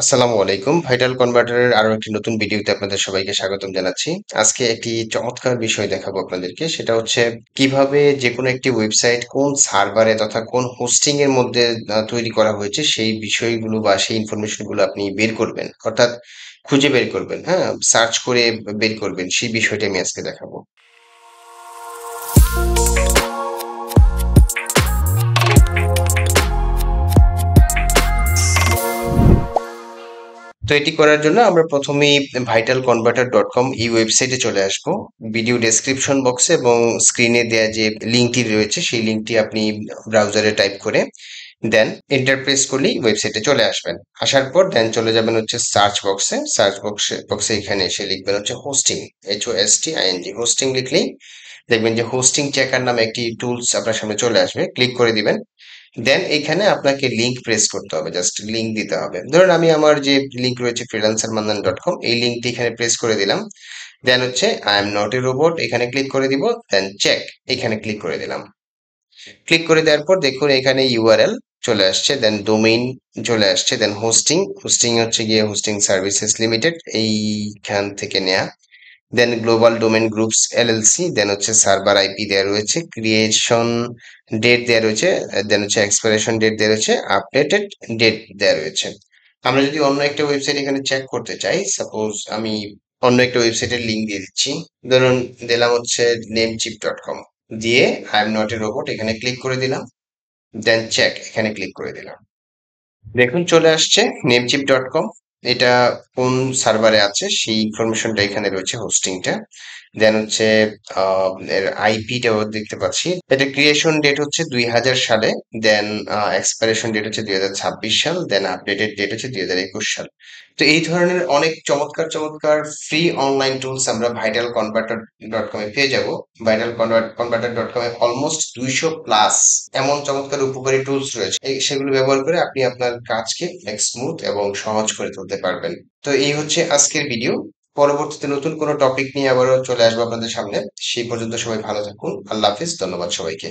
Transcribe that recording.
আসসালামু আলাইকুম। ভাইটাল কনভার্টারের আরো একটি নতুন ভিডিওতে আপনাদের সবাইকে স্বাগতম জানাচ্ছি। আজকে একটি চমৎকার বিষয় দেখাবো আপনাদেরকে। সেটা হচ্ছে কিভাবে যেকোনো একটি ওয়েবসাইট কোন সার্ভারে তথা কোন হোস্টিং এর মধ্যে তৈরি করা হয়েছে সেই বিষয়গুলো বা সেই ইনফরমেশন গুলো আপনি বের করবেন। অর্থাৎ খুঁজে বের করবেন, হ্যাঁ? সার্চ করে বের করবেন। সেই বিষয়টা আমি আজকে দেখাবো। তো এটি করার জন্য আমরা প্রথমেই vitalconverter.com এই ওয়েবসাইটে চলে আসব। ভিডিও ডেসক্রিপশন বক্সে এবং স্ক্রিনে দেয়া যে লিঙ্কটি রয়েছে সেই লিঙ্কটি আপনি ব্রাউজারে টাইপ করে দেন এন্টার প্রেস করলেই ওয়েবসাইটে চলে আসবেন। আসার পর দেন চলে যাবেন হচ্ছে সার্চ বক্সে এখানে এসে লিখবেন হচ্ছে হোস্টিং, HOSTING হোস্টিং লিখলেই দেখবেন যে হোস্টিং চেকার নামে একটি টুলস আপনার সামনে চলে আসবে। ক্লিক করে দিবেন। দেন এখানে আপনাকে লিংক প্রেস করতে হবে, জাস্ট লিংক দিতে হবে। ধরুন আমি আমার যে লিংক রয়েছে freelancermandan.com, এই লিংকটি এখানে প্রেস করে দিলাম। দেন হচ্ছে I am not a robot এখানে ক্লিক করে দিব। দেন চেক এখানে ক্লিক করে দিলাম। ক্লিক করে দেওয়ার পর দেখুন এখানে ইউআরএল চলে আসছে, দেন ডোমেইন চলে আসছে, দেন হোস্টিং হচ্ছে গিয়ে হোস্টিং সার্ভিসেস লিমিটেড এইখান থেকে নেয়া। দেন গ্লোবাল ডোমেন গ্রুপস এলএলসি, দেন হচ্ছে সার্ভার আইপি দেওয়া রয়েছে, ক্রিয়েশন ডেট দেওয়া রয়েছে, দেন হচ্ছে এক্সপাইরেশন ডেট দেওয়া রয়েছে, আপডেটেড ডেট দেওয়া রয়েছে। আমরা যদি অন্য একটা ওয়েবসাইট এখানে চেক করতে চাই, সাপোজ আমি অন্য একটা ওয়েবসাইটের লিংক দিয়ে দিচ্ছি। ধরুন দিলাম হচ্ছে namecheap.com, দিয়ে I am not a robot এখানে ক্লিক করে দিলাম। দেন চেক এখানে ক্লিক করে দিলাম। দেখুন চলে আসছে namecheap.com। এটা কোন সার্ভারে আছে সেই ইনফরমেশনটা এখানে রয়েছে, হোস্টিংটা। দেন হচ্ছে এর আইপিটাও দেখতে পাচ্ছি। এটা ক্রিয়েশন ডেট হচ্ছে 2000 সালে, দেন এক্সপাইরেশন ডেট হচ্ছে 2026 সাল, দেন আপডেটেড ডেট হচ্ছে 2021 সাল। তো এই ধরনের অনেক চমৎকার চমৎকার ফ্রি অনলাইন টুলস আমরা vitalconverter.com এ পেয়ে যাব। vitalconverter.com এ অলমোস্ট 200+ এমন চমৎকার উপকারী টুলস রয়েছে, সেগুলো ব্যবহার করে আপনি আপনার কাজকে স্মুথ এবং সহজ করে তুলতে পারবেন। তো এই হচ্ছে আজকের ভিডিও। পরবর্তীতে নতুন কোনো টপিক নিয়ে আবারও চলে আসবো আপনাদের সামনে। সেই পর্যন্ত সবাই ভালো থাকুন। আল্লাহ হাফিজ। ধন্যবাদ সবাইকে।